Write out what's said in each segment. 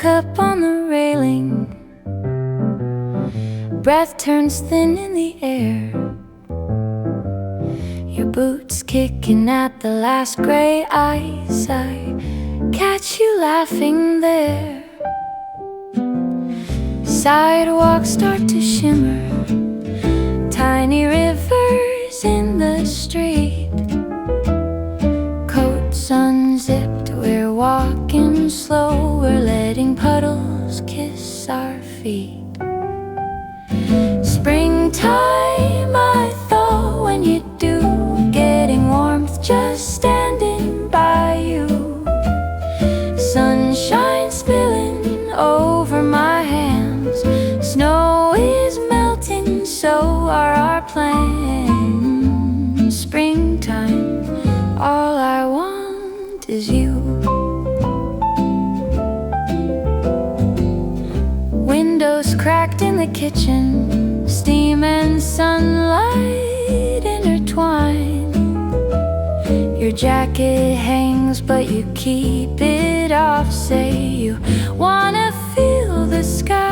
back up on the railing. Breath turns thin in the air. Your boots kicking at the last gray ice. I catch you laughing there. Sidewalks start to shimmer. Tiny rivers in the street. Coats unzipped, we're walking slow. We're letting puddles kiss our feet. Springtime, I thought when you do. Getting warmth just standing by you. Sunshine spilling over my hands. Snow is melting, so are our plans. Springtime, all I want is you. Windows cracked in the kitchen. Steam and sunlight intertwine. Your jacket hangs but you keep it off. Say you wanna feel the sky.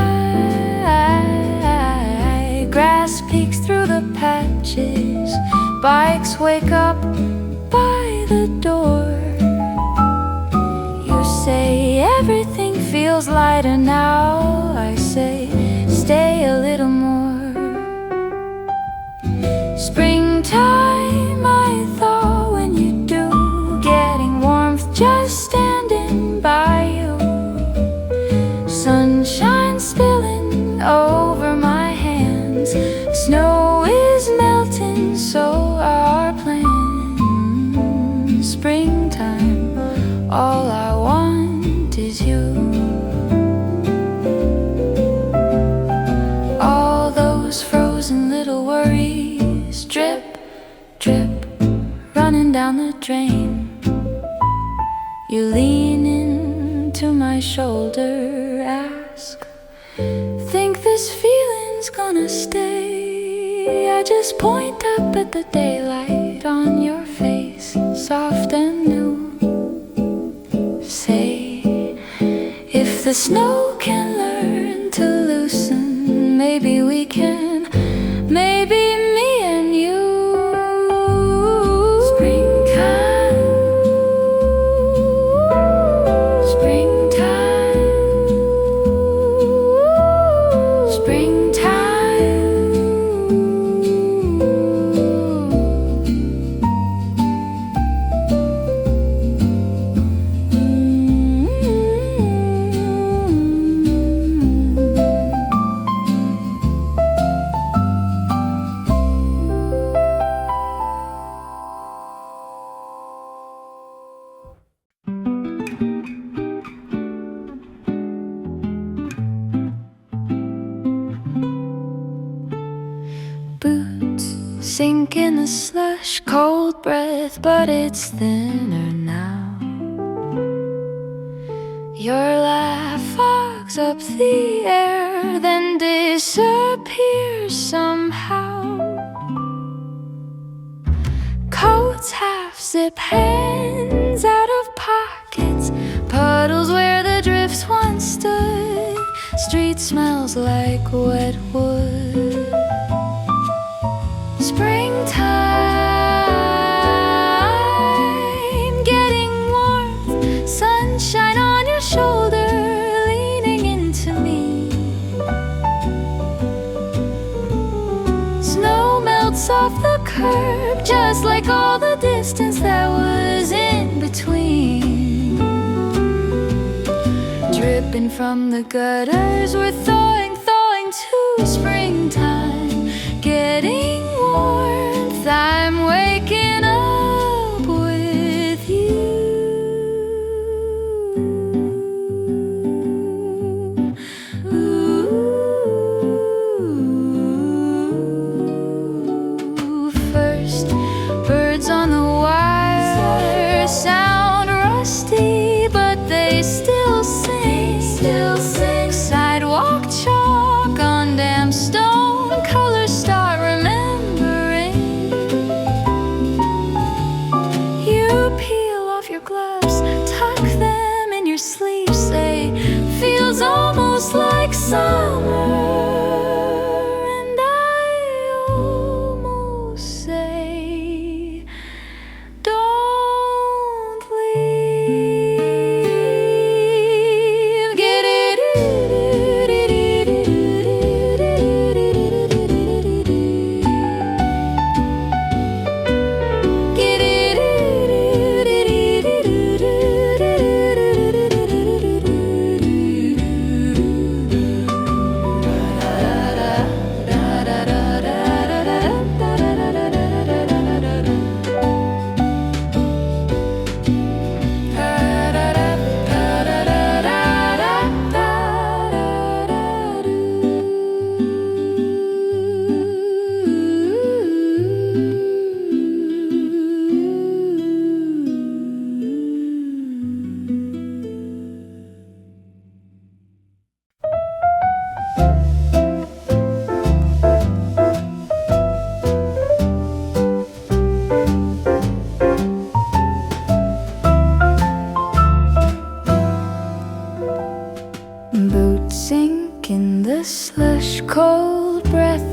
Grass peeks through the patches. Bikes wake up by the door. You say everything feels lighter now. I say stay a little more. Springtime, I thought when you do. Getting warmth just standing by you. Sunshine spilling over my hands. Snow is melting, so are our plans. Springtime, all I want is you. All those frozen little worries, drip, drip, running down the drain. You lean into my shoulder, ask, think this feeling's gonna stay? I just point up at the daylight on your face, soft and new. Say, if the snow can learn to loosen, maybe we can, maybe me and you. Springtime, springtime, springtime. Boots sink in the slush, cold breath, but it's thinner now. Your laugh fogs up the air, then disappears somehow. Coats half zip, hands out of pockets, puddles where the drifts once stood. Street smells like wet wood. Springtime, getting warmth, sunshine on your shoulder, leaning into me. Snow melts off the curb, just like all the distance that was in between. Dripping from the gutters, we're thawing, thawing to springtime. Getting warmth, I'm waking up with you. Ooh, first birds on the wire sound rusty, but they still sing. Sidewalk chalk on damn stone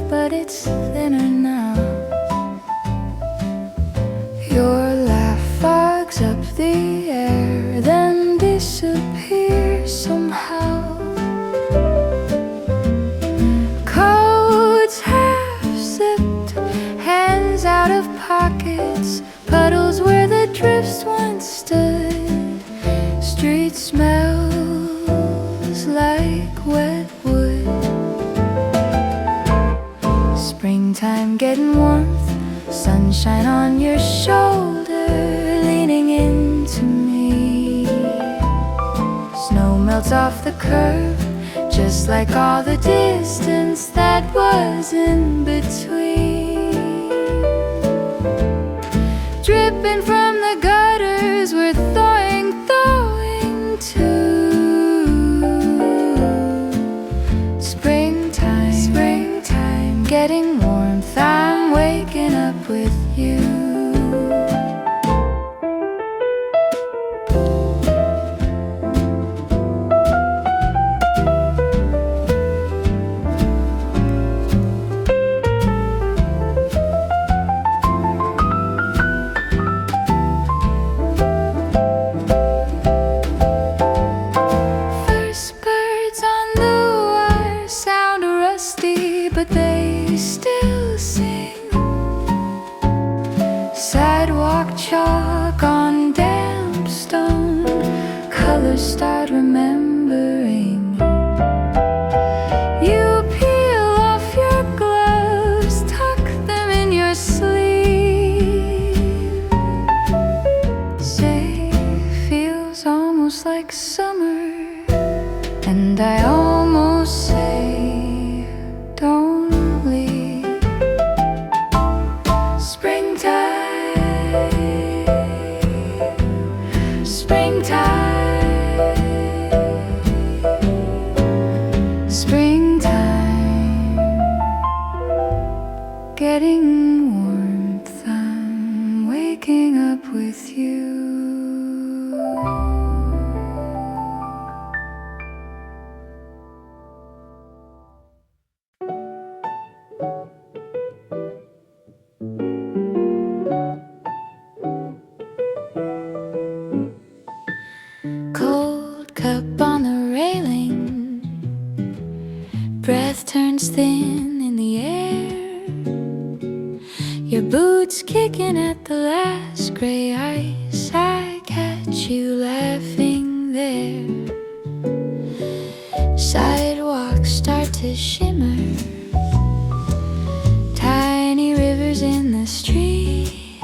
but it's thinner now. Your laugh fogs up the air, then disappears somehow. Coats half-zipped, hands out of pockets, puddles where the drifts once stood. Street smells like wet wood. Springtime getting warmth, sunshine on your shoulder, leaning into me. Snow melts off the curb, just like all the distance that was in between. Dripping from the gutters, we're thawing too. Springtime, getting warmth, I'm waking up with you. But they still sing. Sidewalk chalk on damp stone, colors start remembering. You peel off your gloves, tuck them in your sleeve. Say, feels almost like summer, and I almost say, don't leave. Springtime, getting warmth, I'm waking up with you. Breath turns thin in the air. Your boots kicking at the last gray ice. I catch you laughing there. Sidewalks start to shimmer. Tiny rivers in the street.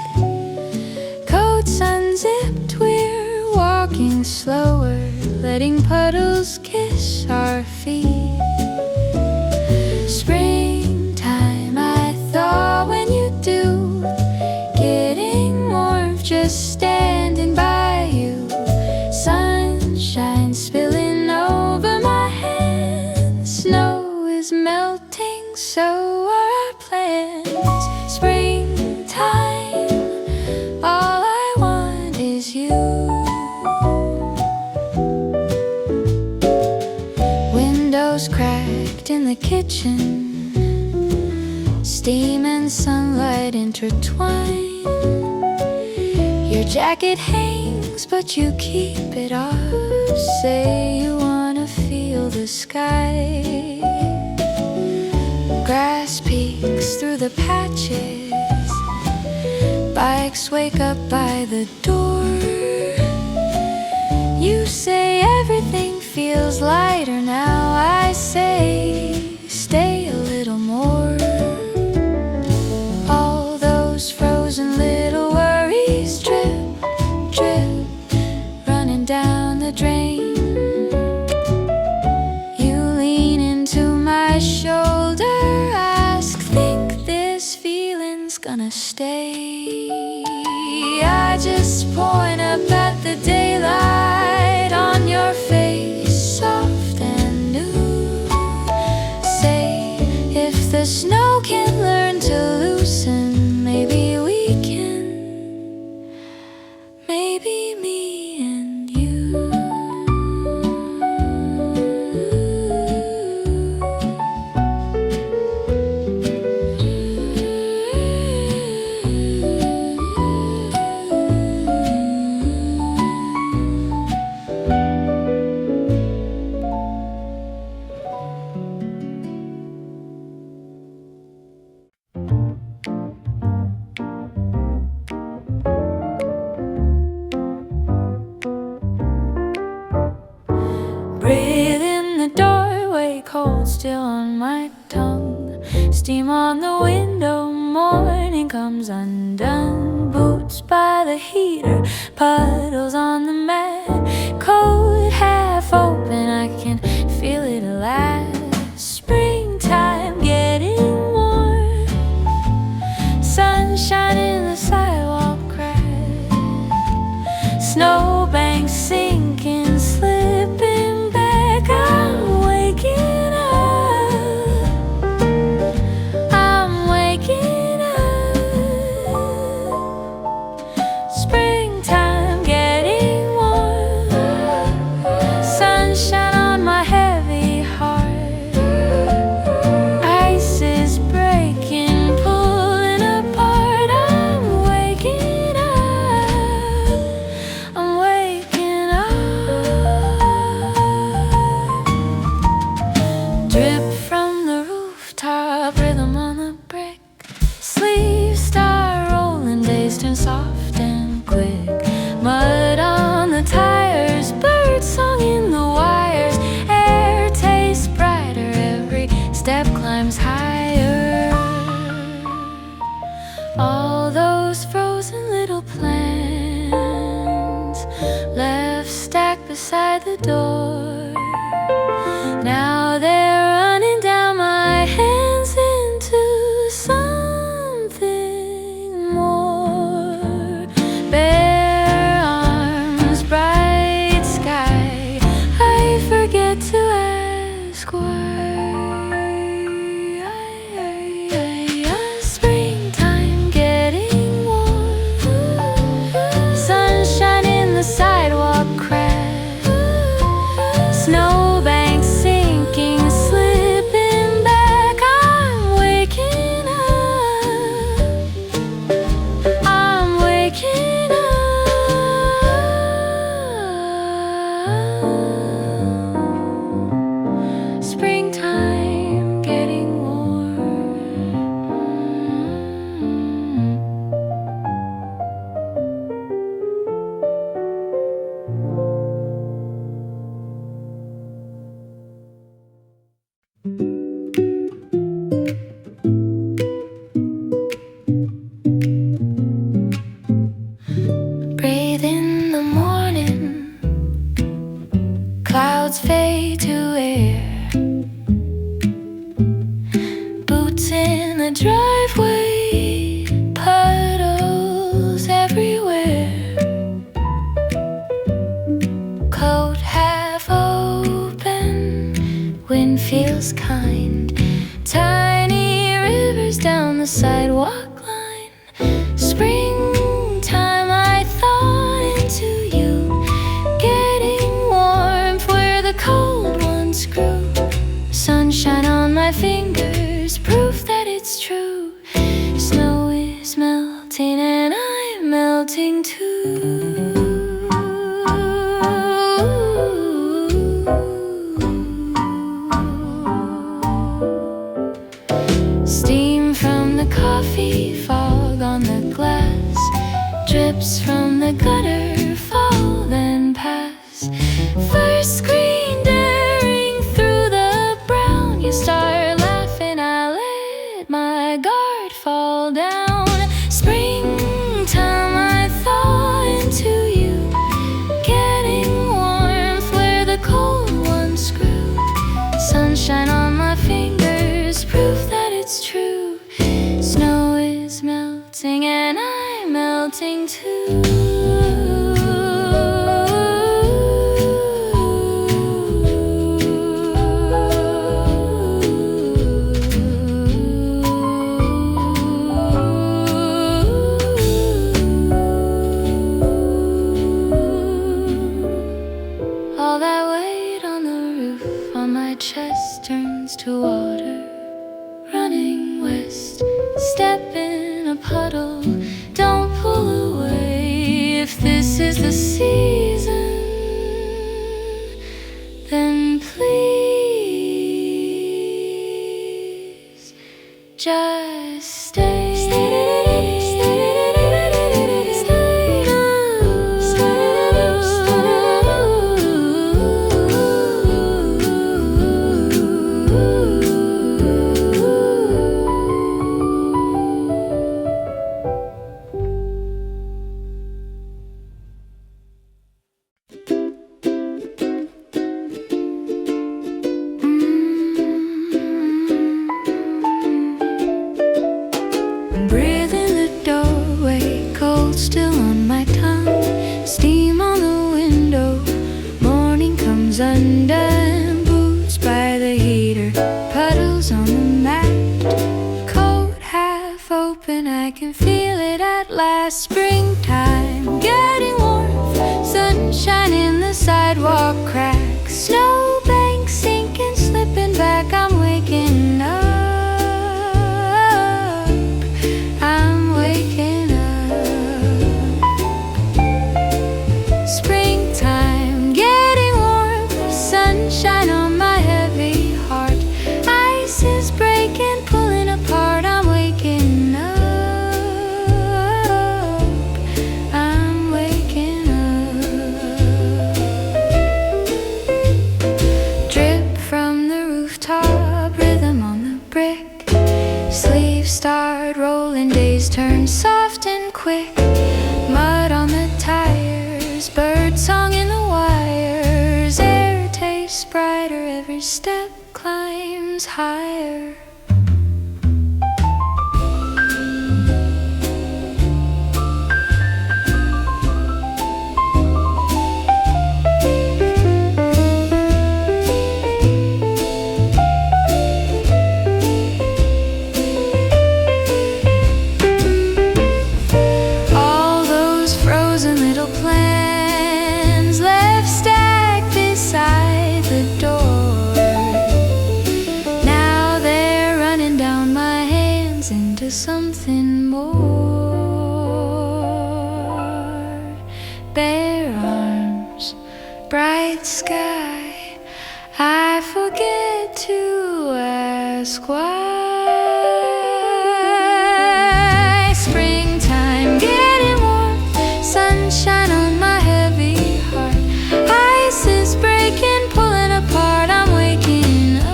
Coats unzipped, we're walking slower, letting puddles kiss our feet. Springtime, I thought when you do, getting warmth just standing by you. Sunshine spilling over my hands. Snow is melting, so are our plans. Springtime, all I want is you. Windows cracked in the kitchen, steam and sunlight intertwine. Your jacket hangs, but you keep it off. Say you wanna feel the sky. Grass peeks through the patches. Bikes wake up by the door. You say everything feels lighter now. I say stay a little more. All those frozen little worries drip, drip, running down the drain. You lean into my shoulder, ask, think this feeling's gonna stay. I just point up at the daylight on your face, soft and new. Say, if the snow can learn to loosen, maybe we can, maybe me and you. steam on the window, morning comes undone. Boots by the heater, puddles on the mat, coat half open, I can feel it last. Springtime getting warm, sunshine in the sidewalk crack, snowbanks sinking, slipping back. I'm waking up, I'm waking up. Springtime getting warm, sunshine on my heavy heart. Ice is breaking, pulling apart. I'm waking up, I'm waking up. Drip from the rooftop, rhythm on the brick, sleeves start rolling, days turn soft and quick. Mud on the tires, bird song in the wires, air tastes brighter, every step climbs higher. All those frozen little plants left stacked beside the door, now they're running down my hands into something more. Bare arms, bright sky, I forget to ask why. Springtime getting warm, sunshine in the sidewalk crack, snowbanks sinking, slipping back. I'm waking up, I'm waking up. Springtime getting warm. Breathe in the morning, clouds fade to air, boots in the driveway, puddles everywhere, coat half open, wind feels kind, tiny rivers down the sidewalk line. Springtime, I thought into you, getting warmth where the cold ones grew. Sunshine on my fingers, proof that it's true. Snow is melting and I'm melting too. Steam from the coffee, fog on the glass, drips from the gutter, fall then pass. First screen daring through the brown, you start laughing, I let my guard fall down. Springtime, I thaw into you, getting warmth where the cold ones grew. Sunshine on my fingers, proof that it's true. Snow is melting and I'm melting too. All that weight on the roof on my chest turns to water running west. Step in a puddle, don't pull away. If this is the season, then please just stay. Breathe in the doorway, cold still on my tongue. Steam on the window, morning comes undone. Boots by the heater, puddles on the mat. Coat half open, I can feel it at last. Springtime, getting warm, sunshine in the sidewalk cracks. Snowbanks sinking, slipping back, I'm waking up. I'm waking up. Springtime, getting warm, sunshine on my heavy heart. Ice is breaking, pulling apart, I'm waking up. I'm waking up. Drip from the rooftop, rhythm on the brick. Sleeves start rolling, days turn soft and quick. Mud on the tires, bird song in the wires. Air tastes brighter, every step climbs higher. All those frozen little plans left stacked beside the door. Now they're running down my hands into something more. Bare arms, bright sky, I forget to ask why. Springtime, getting warm, sunshine on my heavy heart. Ice is breaking, pulling apart, I'm waking up.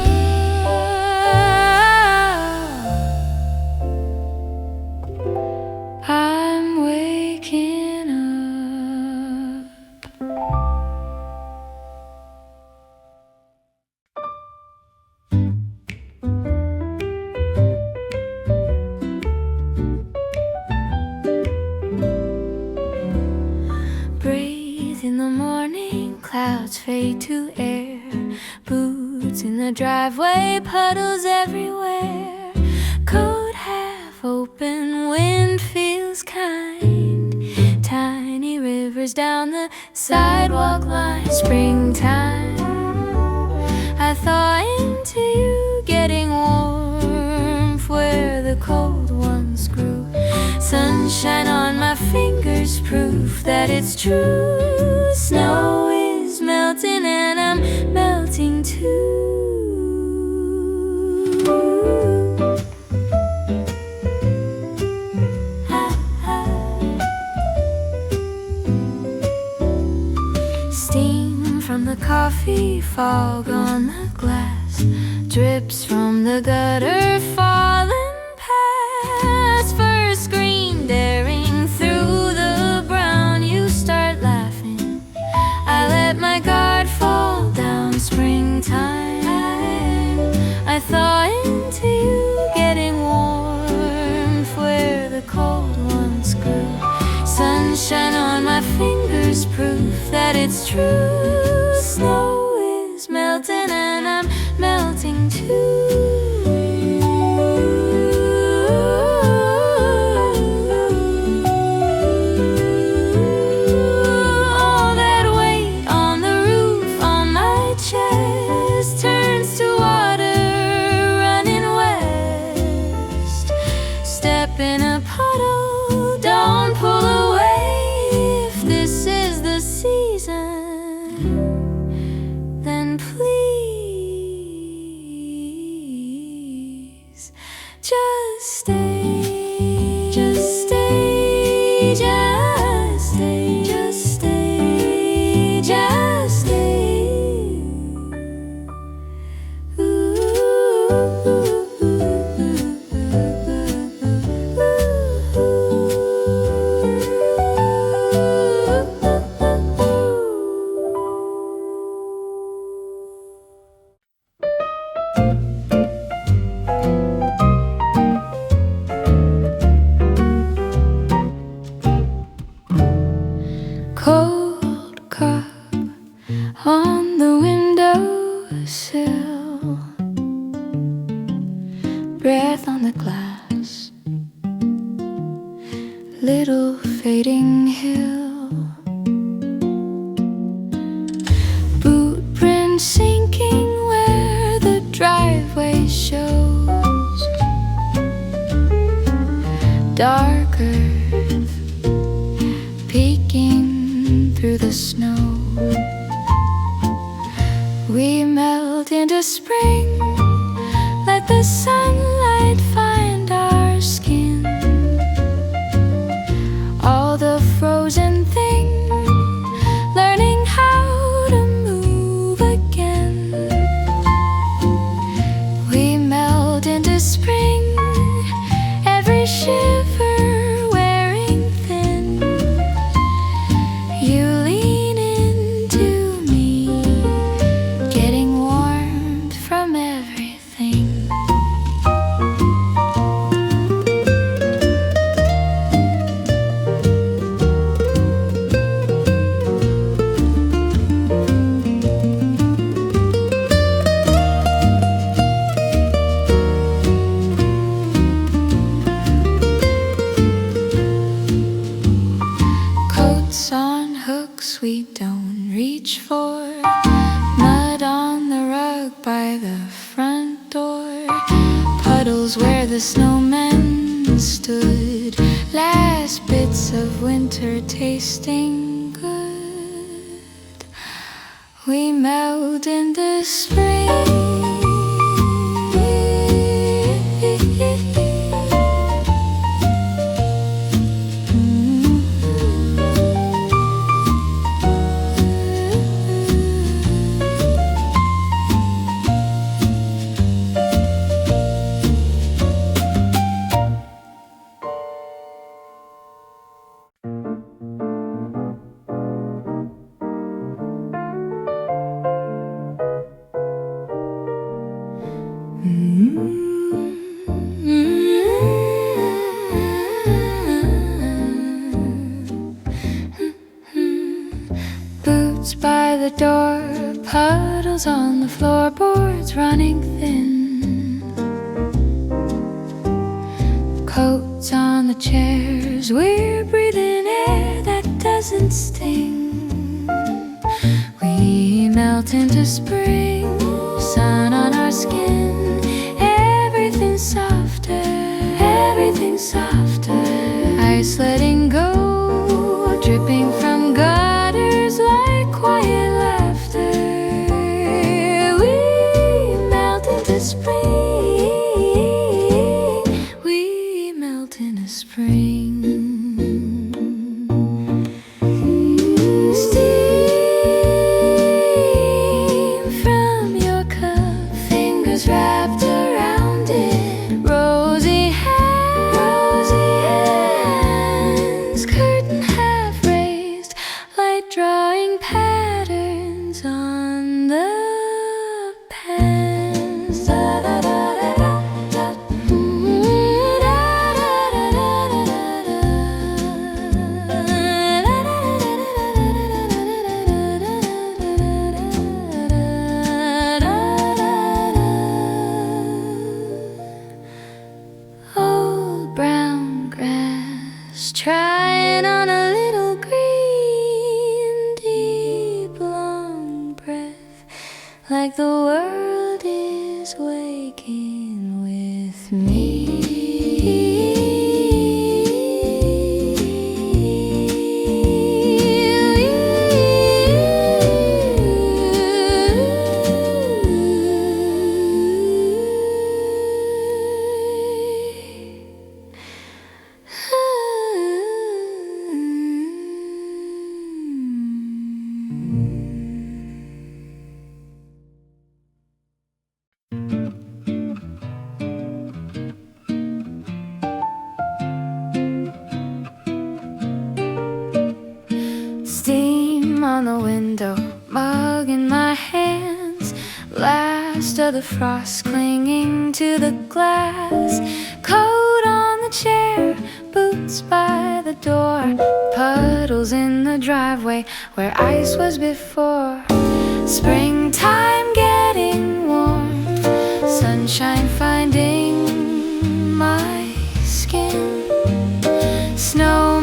I'm waking up. Breathe in the morning, clouds fade to air. Boots in the driveway, puddles everywhere. Coat half open, wind feels kind. Tiny rivers down the sidewalk line. Springtime, I thaw into you, getting warmth where the cold ones grew. Sunshine on my fingers, proof that it's true. Snow is melting and I'm melting too. Steam from the coffee, fog on the glass. Drips from the gutter, falling past. First screen, daring through the brown. You start laughing, I let my guard fall down. Springtime, I thaw into you, getting warmth where the cold ones grew. Sunshine on my fingers, proof that it's true. Snow is melting and I'm melting too. All that weight on the roof on my chest turns to water running west. Step in a puddle, don't pull away. If this is the season, then please just stay, just stay, just stay, just stay, just stay. Ooh. little fading hill. Boot prints sinking where the driveway shows. Dark earth peeking through the snow. We melt into spring. Let the sunlight find our skin. All the frozen things learning how to move again. We melt into spring. Every shiver wearing thin. You lean into me, getting warmth from everything. Coats on hooks we don't reach for. Mud on the rug by the front door. Puddles where the snowmen stood. Last bits of winter tasting good. We melt into spring. Boots by the door, puddles on the floorboards running thin. Coats on the chairs, we're breathing air that doesn't sting. We melt into spring, sun on our skin. Everything's softer, everything's softer. Ice letting go, dripping from gutters like quiet laughter. We melt into spring. We melt into spring. Steam from your cup, fingers wrapped around it. Rosy hands, curtain half raised, light drawing patterns on the pans. Da da da da da da. Da da da da. Old brown grass trying on a little green. Deep long breath like the world is waking with steam on the window, mug in my hands. Last of the frost clinging to the glass. Coat on the chair, boots by the door. Puddles in the driveway where ice was before. Springtime getting warm, sunshine finding my skin. Snow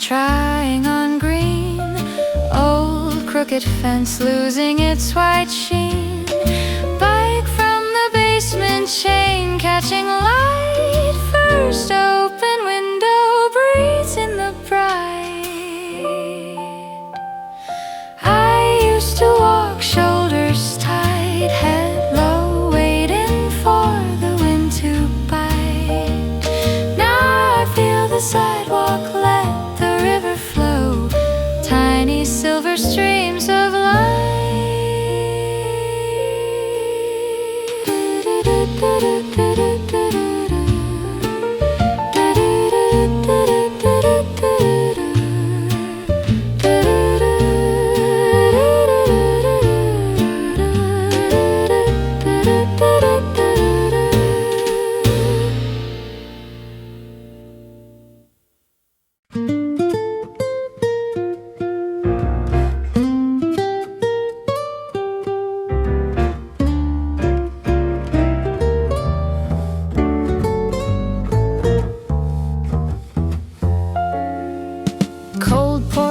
Trying on green, old crooked fence losing its white sheen, bike from the basement chain catching light, first open window breeze in the bright. I used to walk shoulders tight, head low, waiting for the wind to bite. Now I feel the sidewalk let silver streams of light.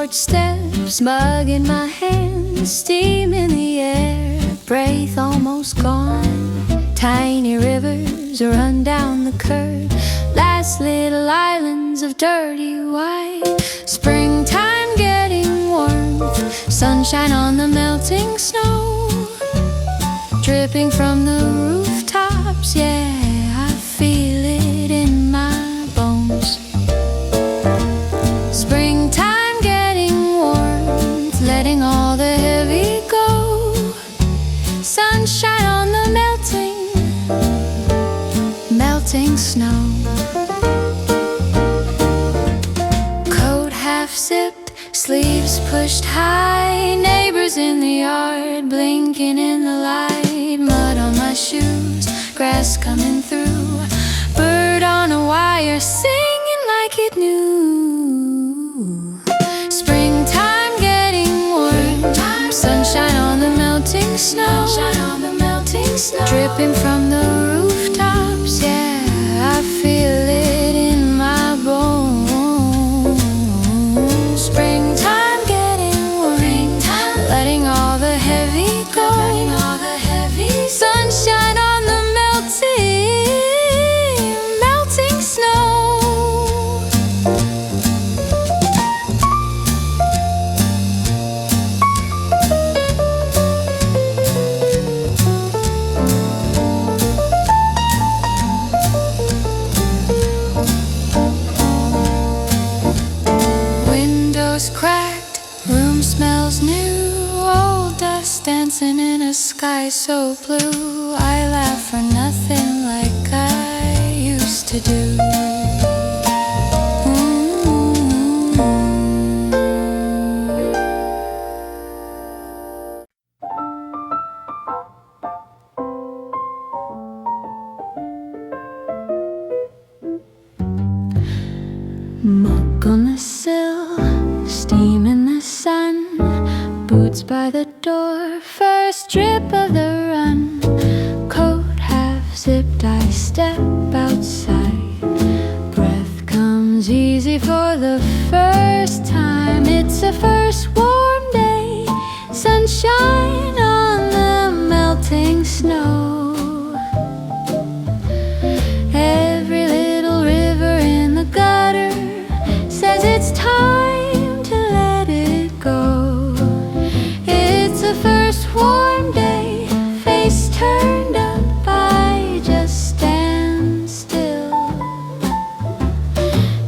Steps, mug in my hand, steam in the air, breath almost gone. Tiny rivers run down the curb, last little islands of dirty white. Springtime getting warmth, sunshine on the melting snow, dripping from the rooftops, yeah, I feel it in my bones. Springtime letting all the heavy go, sunshine on the melting snow. Coat half zipped, sleeves pushed high, neighbors in the yard blinking in the light, mud on my shoes, grass coming through, bird on a wire singing like it knew. Springtime, sunshine on the melting snow, dripping from the rooftops, yeah, I feel it in my bones. Springtime getting warm, letting all the heavy go, sunshine on the melting snow. Cracked, room smells new, old dust dancing in a sky so blue. I laugh for nothing like I used to do. Mug on the sill, steam in the sun, boots by the door, first drip of the run. Coat half zipped, I step outside, breath comes easy for the first time. It's a first warm day, sunshine on the melting snow. Every little river in the gutter says it's time to let it go. It's the first warm day, face turned up, I just stand still.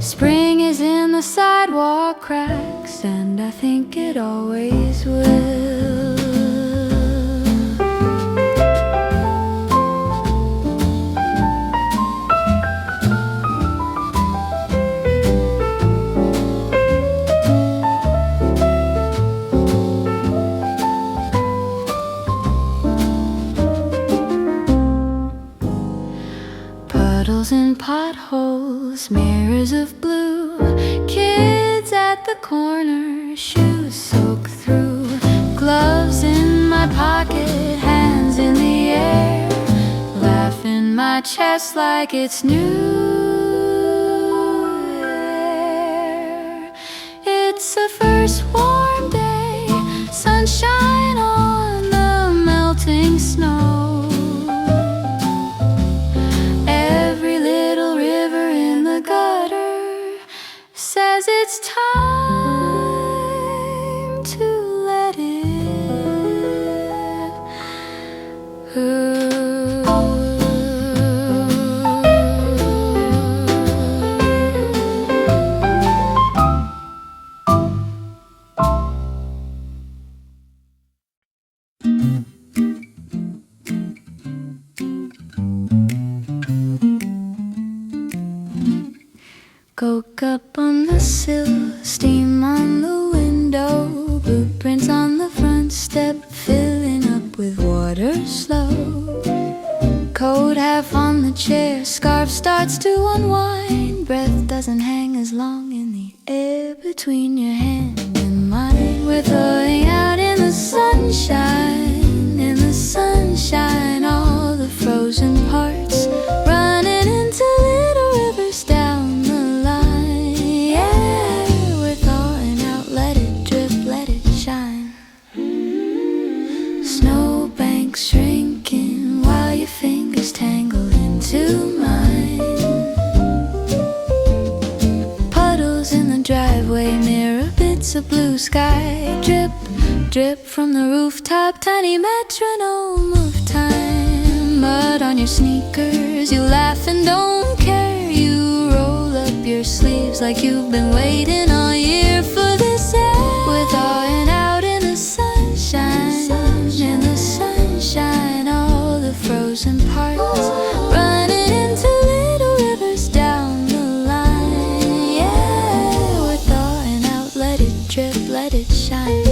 Spring is in the sidewalk cracks, and I think it always will. Puddles and potholes, sparkles, mirrors of blue, kids at the corner, shoes soaked through, gloves in my pocket, hands in the air, laugh in my chest like it's new air. It's the first warm day, sunshine on the melting snow. Every little river in the gutter says it's time to let it Coke up on the sill, steam on the window, boot prints on the front step, filling up with water slow. Coat half on the chair, scarf starts to unwind, breath doesn't hang as long in the air between your hand and mine. We're throwing out in the sunshine, all the frozen parts, running into little rivers down the line. Yeah, we're thawing out, let it drip, let it shine. Snowbanks shrinking while your fingers tangle into mine. Puddles in the driveway mirror bits of blue sky, drip, drip from the rooftop, tiny metronome of time. Mud on your sneakers, you laugh and don't care. You roll up your sleeves like you've been waiting all year for this air. We're thawing out in the sunshine, all the frozen parts, running into little rivers down the line. Yeah, we're thawing out, let it drip, let it shine.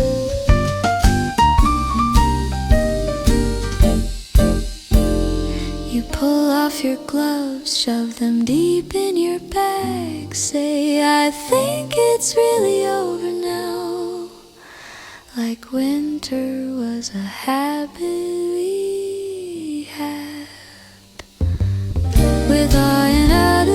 You pull off your gloves, shove them deep in your bag, say, I think it's really over now, like winter was a habit we had. With thawing out,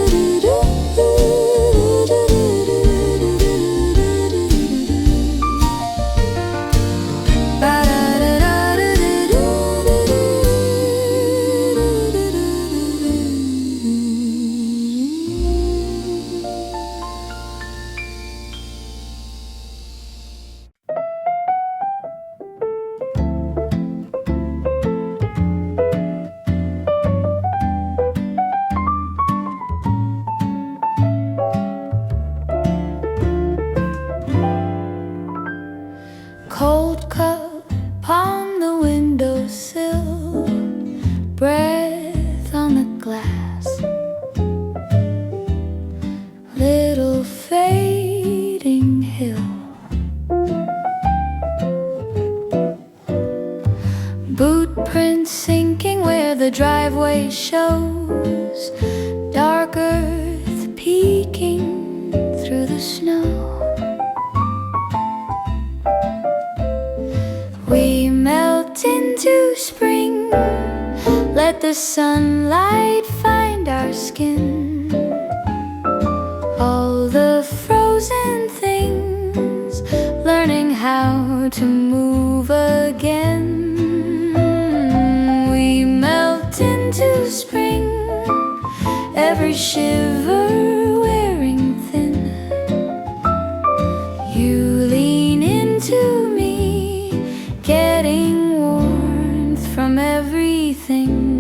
cold cup on the windowsill, breath on the glass, little fading hill, boot prints sinking where the driveway shows, dark earth peeking through the snow. We melt into spring, let the sunlight find our skin. All the frozen things, learning how to move again. We melt into spring, every shiver wearing thin. You lean into me, getting warmth from everything.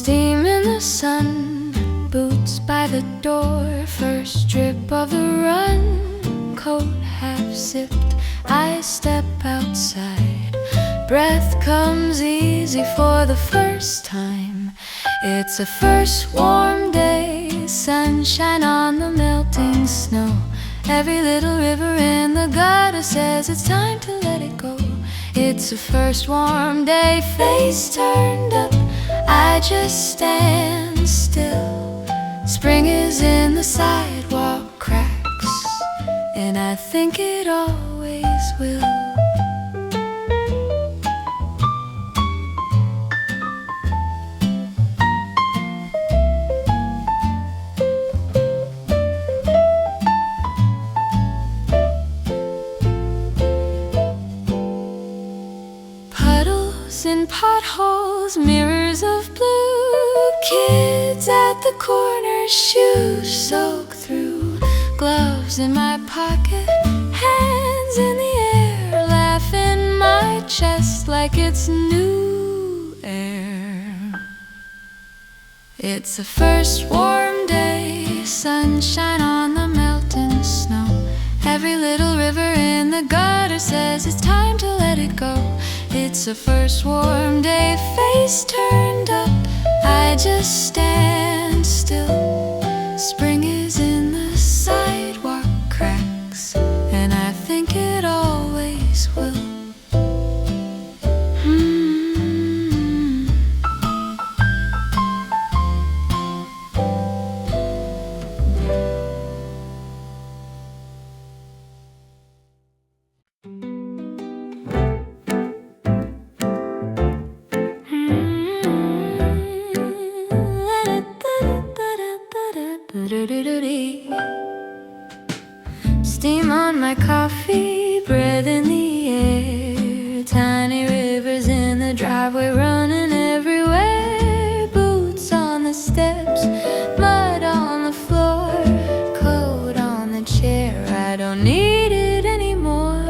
steam in the sun, boots by the door, first drip of the run, coat half zipped, I step outside, breath comes easy for the first time. It's a first warm day, sunshine on the melting snow. Every little river in the gutter says it's time to let it go. It's a first warm day, face turned up, I just stand still. Spring is in the sidewalk cracks, and I think it always will. In potholes, mirrors of blue, kids at the corner, shoes soaked through, gloves in my pocket, hands in the air, laugh in my chest like it's new air. It's the first warm day, sunshine on the melting snow. Every little river in the gutter says it's time to let it go. It's the first warm day, face turned up, I just stand still. Spring is in the sidewalk cracks, and I think it always will. Steam on my coffee, breath in the air, tiny rivers in the driveway running everywhere, boots on the steps, mud on the floor, coat on the chair, I don't need it anymore.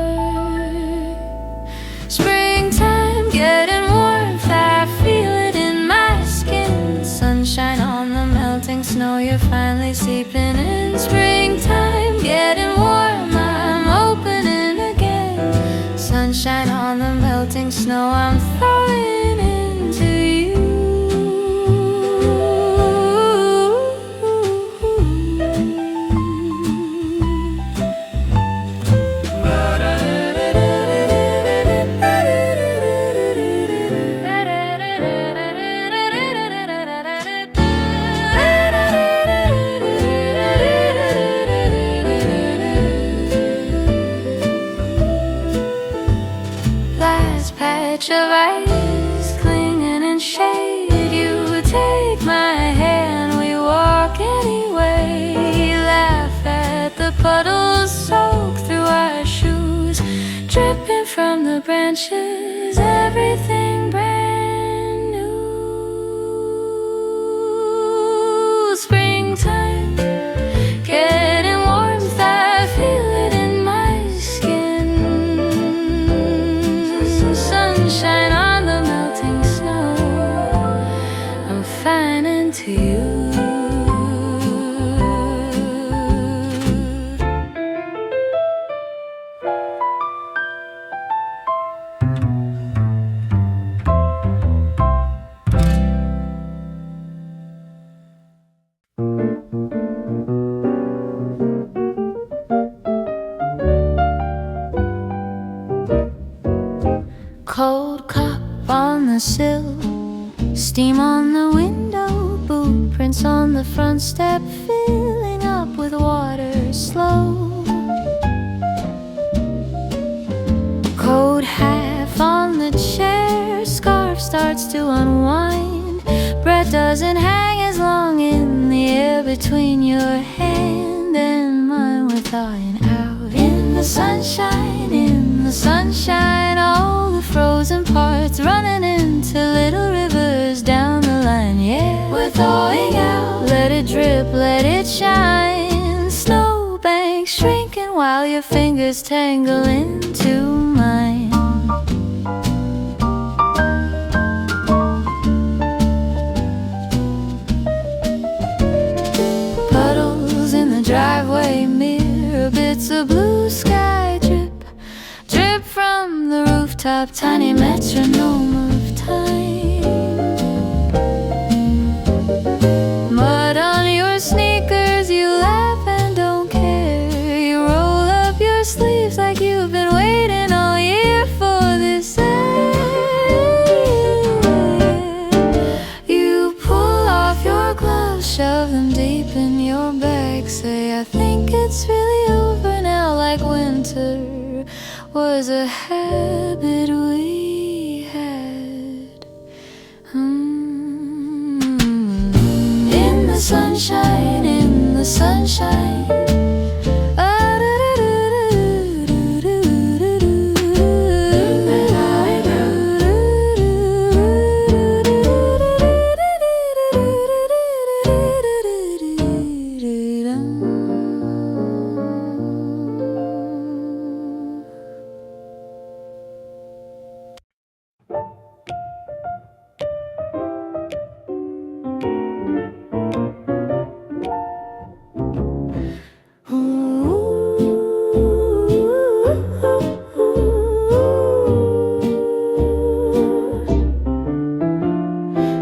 Springtime, getting warmth, I feel it in my skin, sunshine on the melting snow, you're finally seeping in. Springtime, getting warm, I'm opening again, sunshine on the melting snow, I'm throwing into you. Patch of ice clinging in shade, you take my hand, we walk anyway, laugh at the puddles soaked through our shoes, dripping from the branches, everything brand new. Springtime, getting warmth, I feel it in my skin, sunshine on the melting snow, I'm fine into you. Cold cup on the sill, steam on the window, boot prints on the front step, filling up with water slow. Coat half on the chair, scarf starts to unwind, breath doesn't hang as long in the air between your hand and mine, we're thawing out in the sunshine, all the frozen parts running into little rivers down the line, yeah, we're thawing out, let it drip, let it shine, snowbanks shrinking while your fingers tangle into mine. rooftop, tiny metronome of time. Mud on your sneakers, you laugh and don't care. You roll up your sleeves like you've been waiting all year for this day. You pull off your gloves, shove them deep in your bag, say I think it's really over now, like winter was a habit we had. In the sunshine, in the sunshine.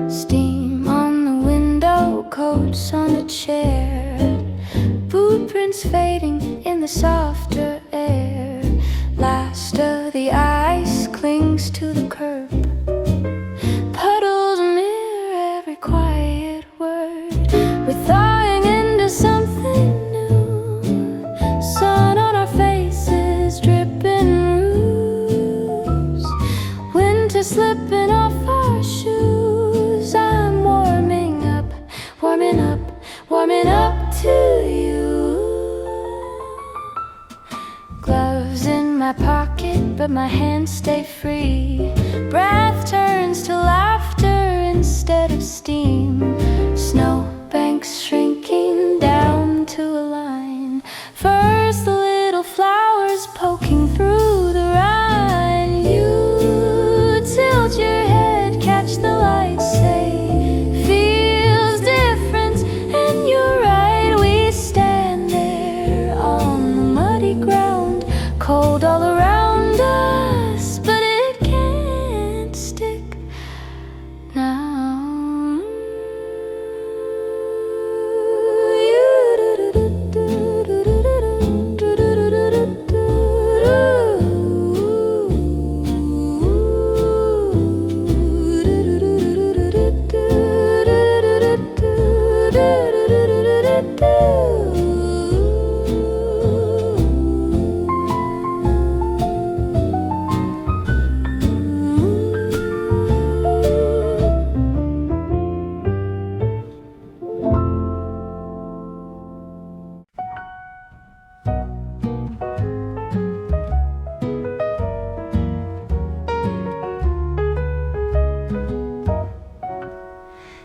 Steam on the window, coats on the chair, boot prints fading in the softer air. Last of the ice clings to the curb. Puddles mirror every quiet word. We're thawing into something new. Sun on our faces, dripping roots. Winter slipping off our shoes. I'm warming up, warming up, warming up to you. Gloves in my pocket, but my hands stay free. Breath turns to laughter instead of steam. Snowbanks shrinking down to a line. First the little flowers poking through the rind. You tilt your head, catch the light, say feels different, and you're right. We stand there on the muddy ground, cold all around us, but it can't stick now.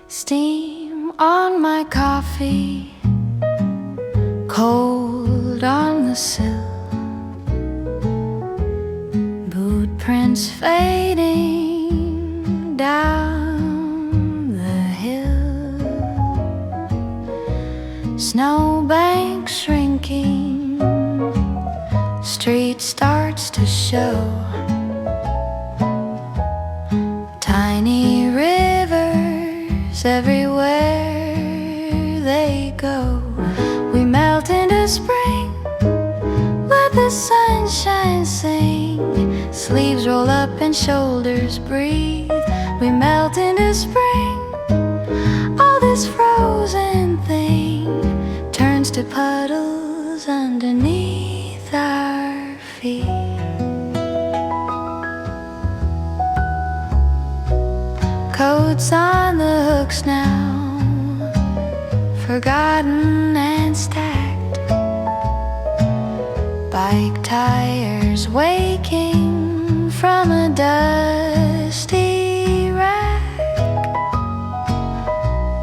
Steam on my coffee, cold on the sill. Boot prints fading down the hill. Snowbank shrinking, street starts to show. Tiny rivers everywhere they go. We melt into spring, let the sunshine sing. Sleeves roll up and shoulders breathe. We melt into spring, all this frozen thing turns to puddles underneath our feet. Coats on the hooks now, forgotten and stacked. Bike tires waking from a dusty rack.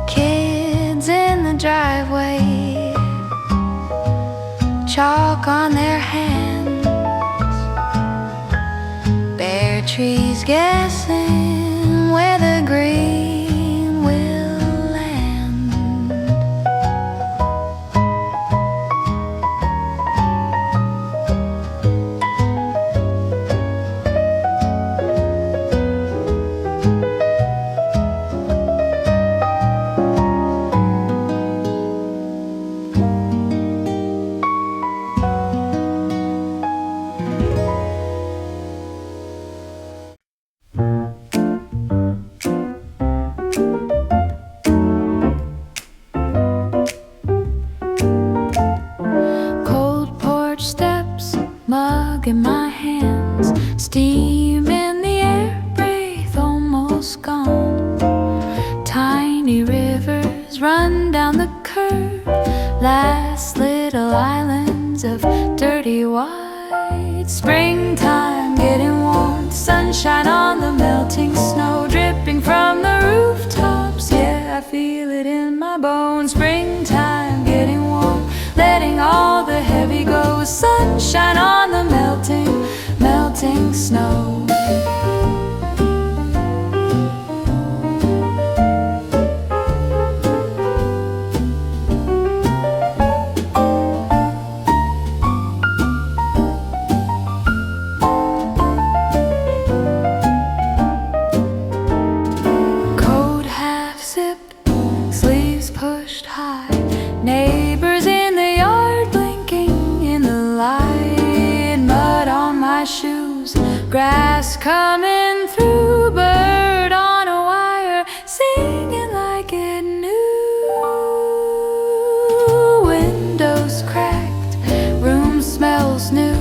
Kids in the driveway, chalk on their hands. Bare trees guessing where the green will land. rivers run down the curve, last little islands of dirty white. Springtime getting warm, sunshine on the melting snow, dripping from the rooftops. Yeah, I feel it in my bones. Springtime getting warm, letting all the heavy go, sunshine on the melting snow. Grass coming through, bird on a wire, singing like it knew. Windows cracked, room smells new,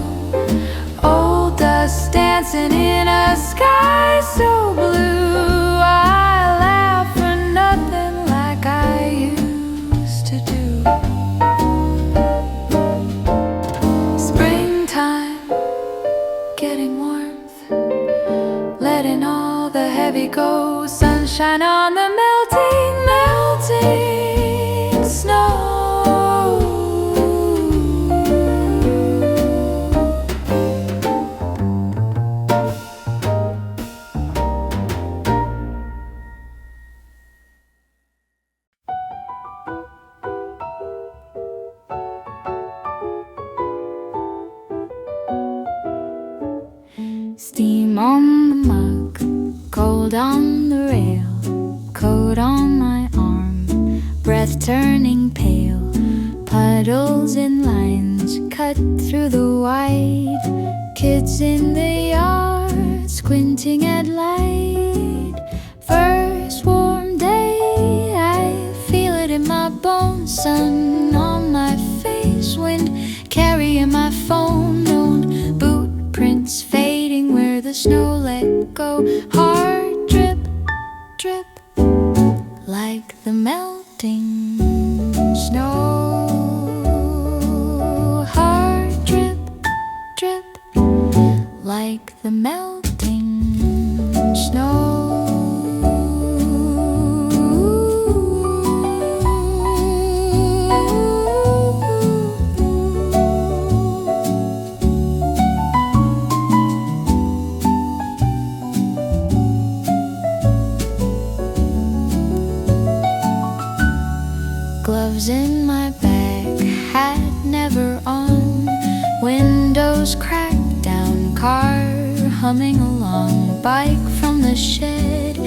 old dust dancing in a sky so blue. I laugh for nothing like I used to do. Springtime getting warm, letting all the heavy go, sunshine on the melting snow. Steam on the mug, cold on the rail, coat on my arm, breath turning pale, puddles in lines cut through the white, kids in the yard squinting at light. First warm day, I feel it in my bones, sun on my face, wind carrying my phone, old boot prints fading where the snow let go. Heart drip, drip, like the melting snow. Heart drip, drip, like the melting snow. Gloves in my bag, hat never on, windows cracked down, car humming along, bike from the shed,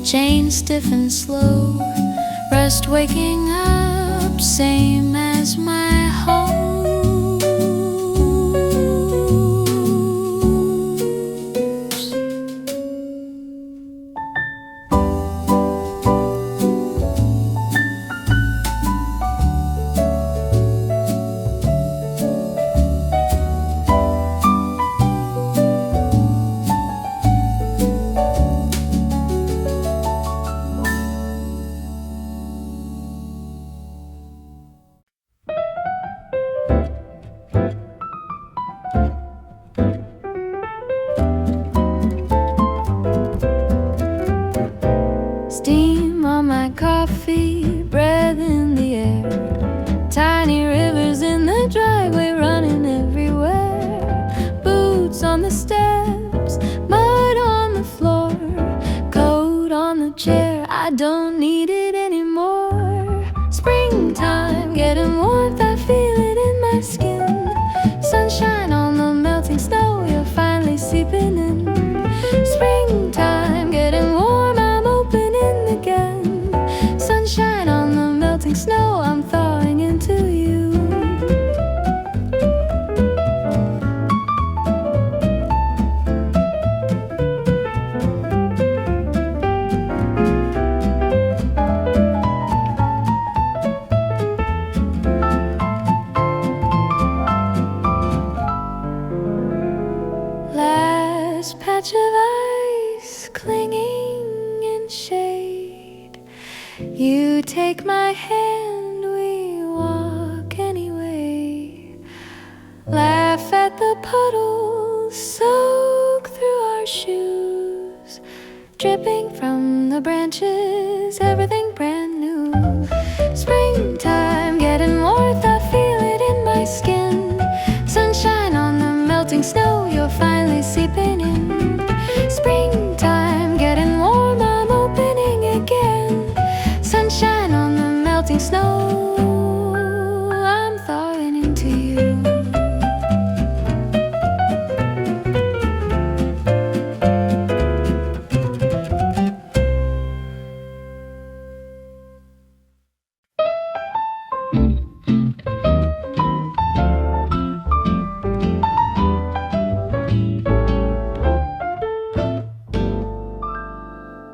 chain stiff and slow, rust waking up, same as my home. Steam on my coffee, breath in the air, tiny rivers in the driveway running everywhere, boots on the steps, mud on the floor, coat on the chair, I don't need it anymore. Springtime getting warmth, I feel it in my skin, sunshine on the melting snow, you're finally seeping in. Springtime getting warm, I'm opening again, sunshine on the melting snow, I'm thawing into you. Last patch of ice clinging in shade, you take my hand, we walk anyway. Laugh at the puddles, soak through our shoes, dripping from the branches, everything brand new. Springtime getting warmth, I feel it in my skin. Sunshine on the melting snow, you're finally seeping in. Springtime getting warm, I'm opening again. Sunshine on the melting snow, I'm thawing into you.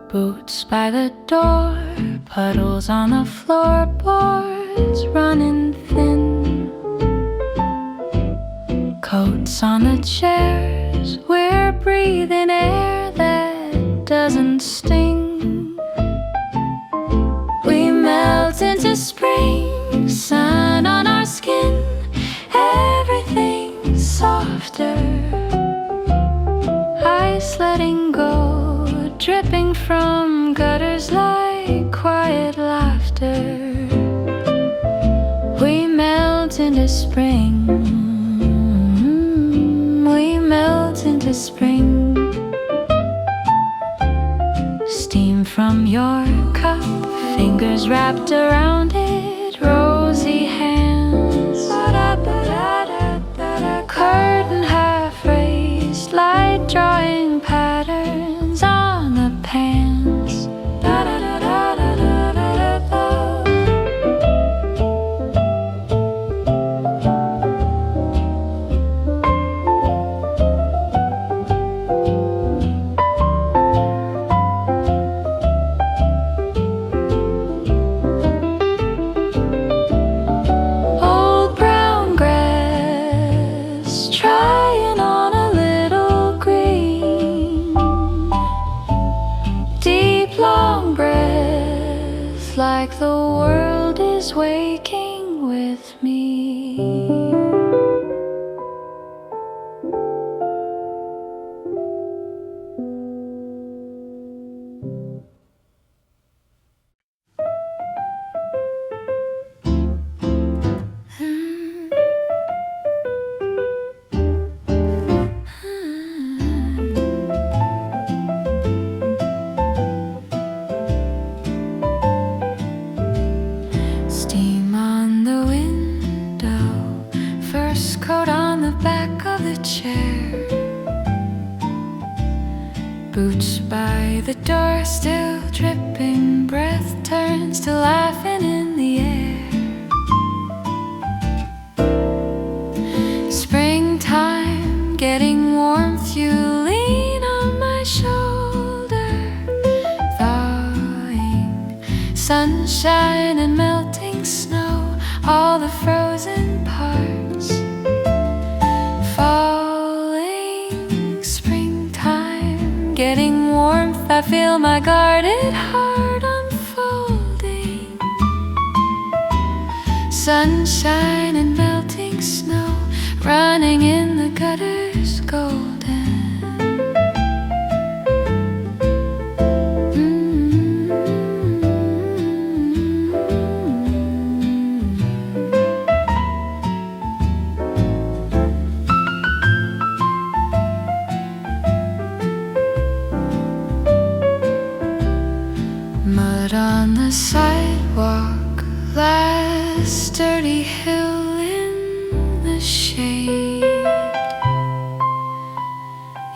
Boots by the door, puddles on the floorboards running thin. Coats on the chairs, we're breathing air that doesn't sting. We melt into spring, sun on our skin, everything's softer. Ice letting go, dripping from gutters like quiet laughter. We melt into spring. We melt into spring. Steam from your cup, fingers wrapped around it, rosy hands. Curtain half raised, light drawing patterns on the pans. Old brown grass, trying on a little green. Deep long breath, like the world is waking with me. Steam on the window, first coat on the back of the chair. Boots by the door, still dripping, breath turns to laughing in the air. Springtime, getting warmth, you lean on my shoulder, thawing, sunshine and melting snow, all the frozen parts falling. Springtime, getting warmth, I feel my guarded heart unfolding. Sunshine and melting snow, running in the gutters golden. Mud on the sidewalk, last dirty hill in the shade.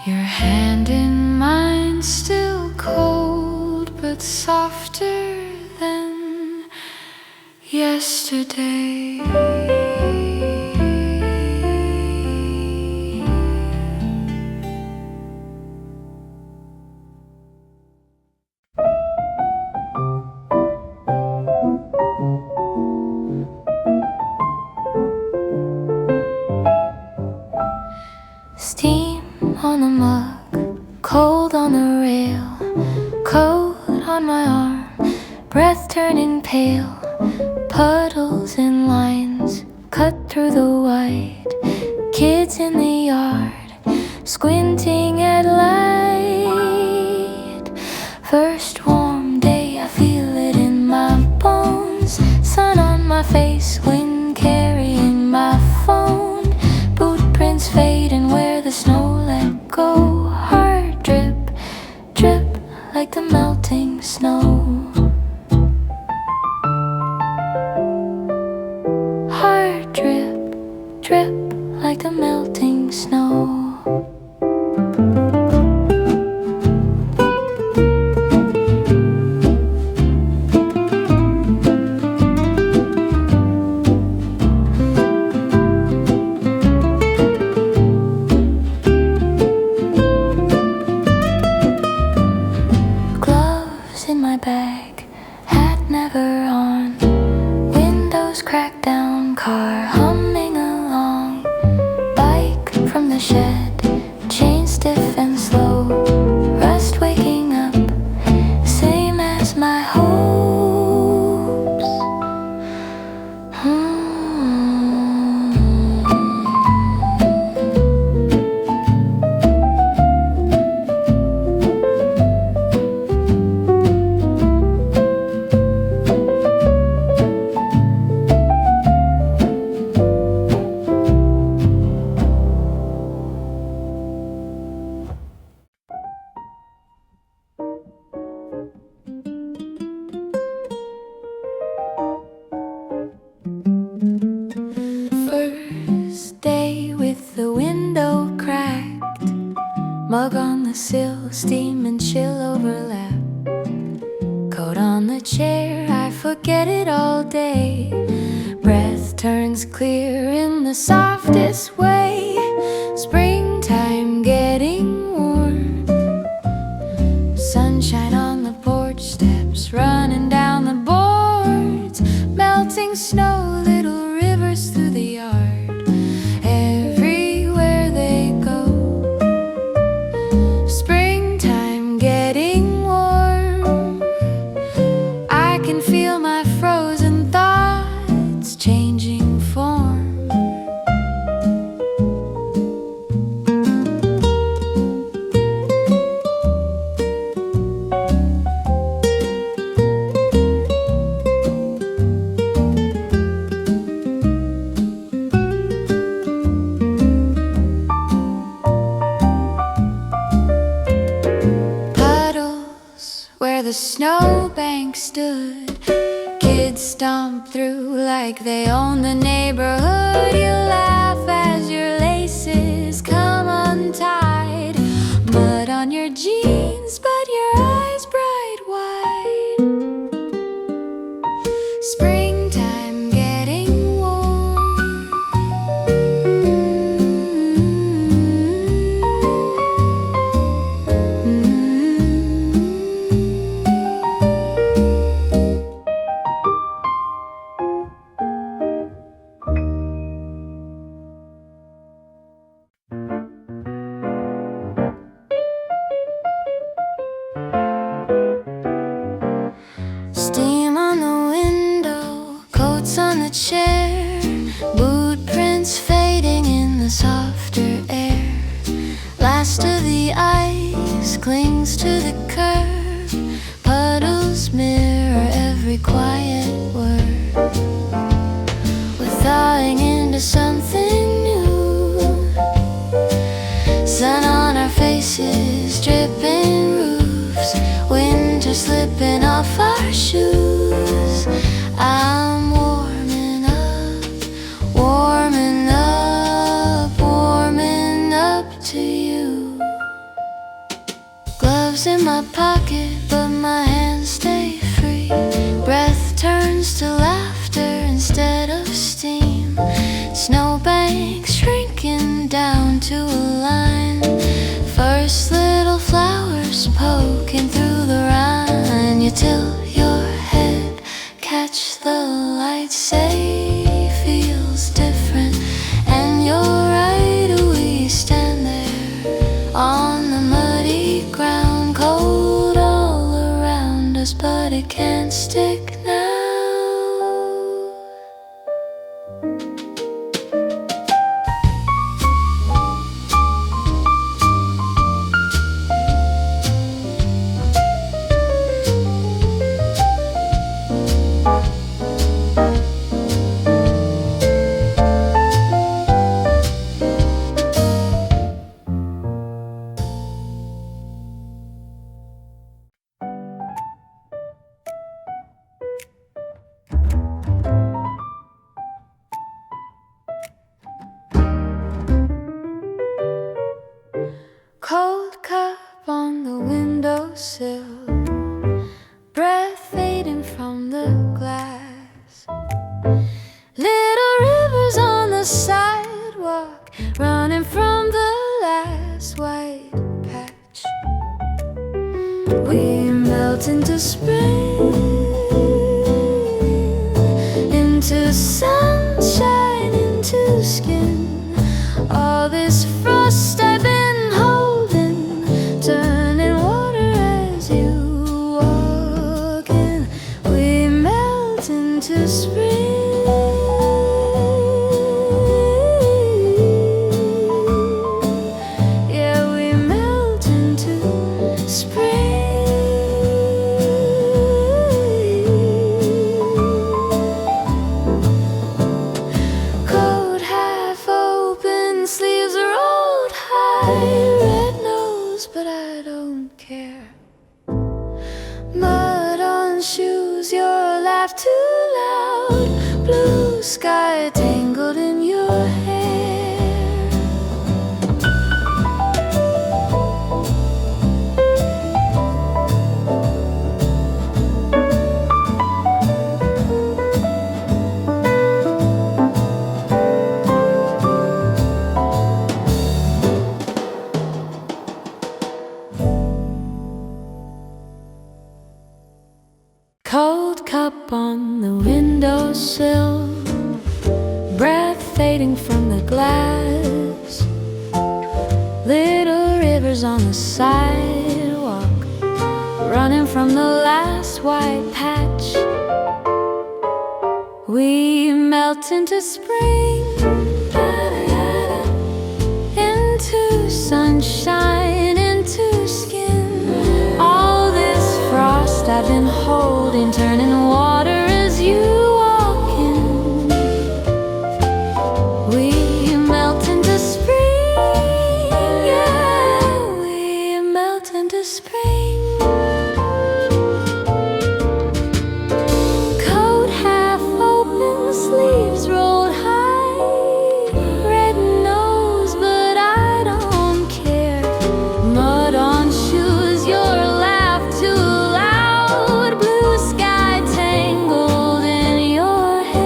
Your hand in mine, still cold, but softer than yesterday. Steam on the mug, cold on the rail, coat on my arm, breath turning pale, puddles and lines cut through the white. Kids in the yard squinting at light. First warm day, I feel it in my bones. Sun on my face, wind carrying my phone. Boot prints fading where the snow let go. Heart drip, drip like the melting snow. Heart drip, drip like the melting snow. Gloves in my bag, hat never on. Windows cracked down, car humming along. Bike from the shed, chain stiff and slow. Rust waking up, same as my hopes. First day with the window cracked, mug on the sill, steam and chill overlap. Coat on the chair, I forget it all day. Breath turns clear in the softest way. Springtime getting warm. Sunshine on the porch steps, running down the boards. Melting snow, little rivers through the yard. Everywhere they go. Springtime getting warm. I can feel my frozen thoughts changing form. Puddles where the snowbank stood. Kids stomp through like they own the neighborhood. You laugh as your laces come untied. Mud on your jeans, but your eyes bright wide. Springtime getting warm. Steam on the window, coats on the chair. Boot prints fading in the softer air. Last of the ice clings to the curb. Puddles mirror every quiet word. We're thawing into something new. Sun on our faces, dripping roofs. Winter slipping off our shoes. I'm warming up, warming up, warming up to you. Gloves in my pocket, but my hands stay free. Breath turns to laughter instead of steam. Snowbanks shrinking down to a line. First little flowers poking through the rind. You tilt your head, catch the light, say feels different. And you're right, we stand there on the muddy ground. Cold all around us, but it can't stay. into sunshine, into skin. All this frost I've been holding, turning water as you walk in. We melt into spring. Yeah, we melt into spring. Coat half open, sleeves rolled high, red nose, but I don't care. Mud on shoes, your laugh too loud, blue sky tangled in your hair. Cold cup on the windowsill, breath fading from the glass. Little rivers on the sidewalk, running from the last white patch. We melt into spring, into sunshine, into skin. All this frost I've been holding, turning water as you walk in. We melt into spring, yeah, we melt into spring. Coat half open, sleeves rolled high, red nose, but I don't care. Mud on shoes, your laugh too loud, blue sky tangled in your hair.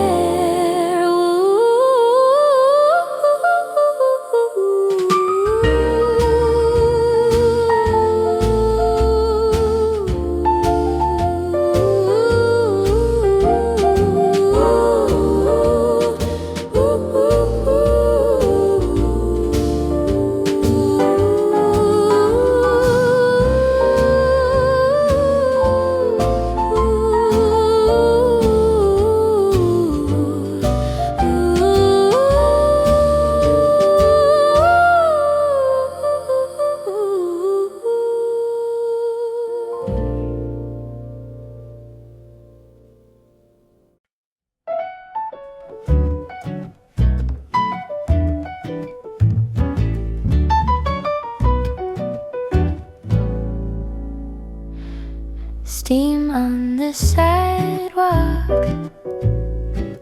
Steam on the sidewalk,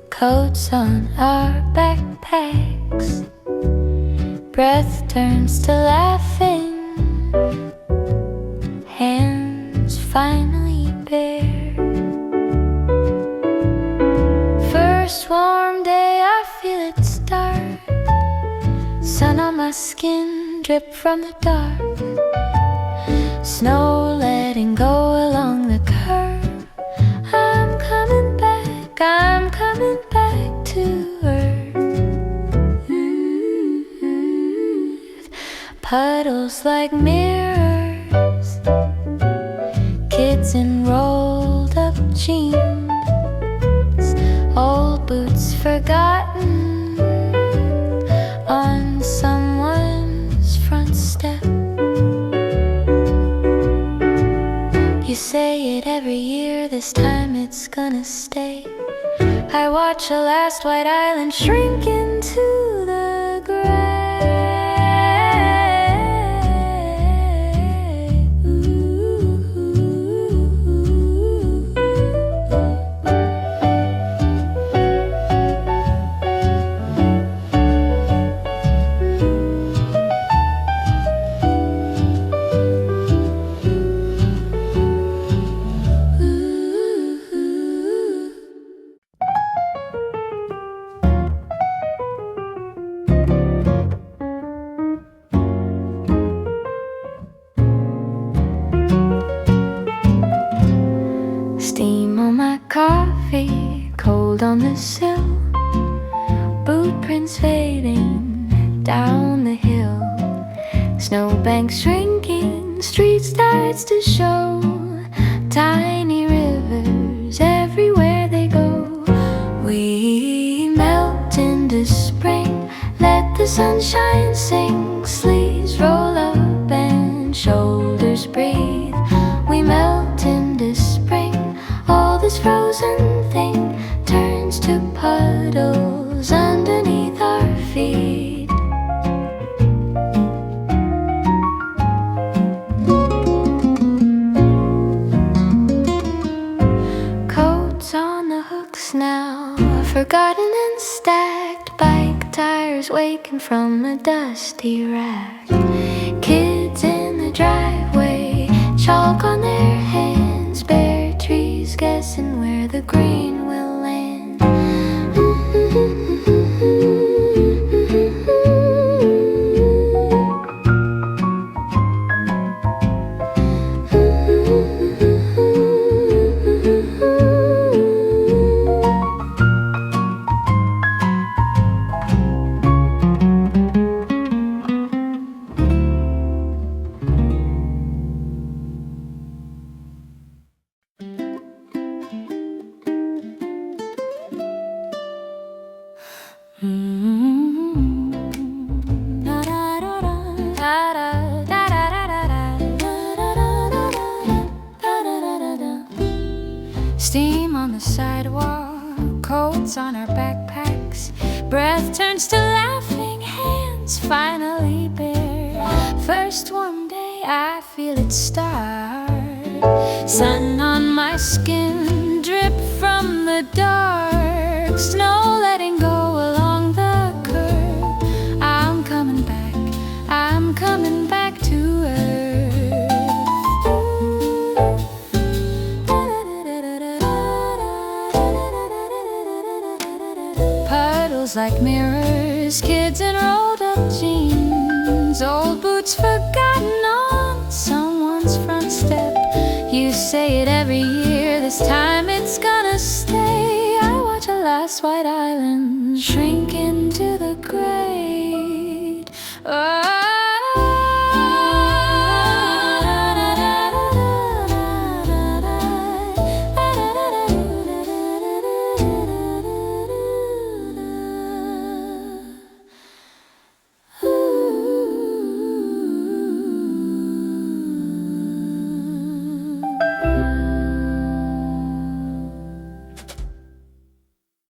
coats on our backpacks. Breath turns to laughing, hands finally bare. First warm day, I feel it start. Sun on my skin, drip from the dark. Snow letting go along the curb. I'm coming back to earth. Puddles like mirrors, kids in rolled up jeans, old boots forgotten on someone's front step. You say it every year, this time it's gonna stay. I watch a last white island shrink into the gray. cold on the sill, boot prints fading down the hill, snowbanks shrinking, street starts to show, tiny rivers everywhere they go. We melt into spring, let the sunshine sing, sleeves roll up and shoulders breathe. We melt into spring, all this frozen thing turns to puddles underneath our feet. Coats on the hooks now, forgotten and stacked, bike tires waking from a dusty rack. Kids in the driveway, chalk on their hands, bare trees guessing where the green will land. Steam on the sidewalk, coats on our backpacks, breath turns to laughing, hands finally bare. First warm day, I feel it start. Sun on my skin, drip from the dark, snow letting go along the curb. I'm coming back to earth. Puddles like mirrors, kids in rolled up jeans, old boots forgotten on someone's front step. You say it every year, this time it's gonna stay. I watch a last white island shrink in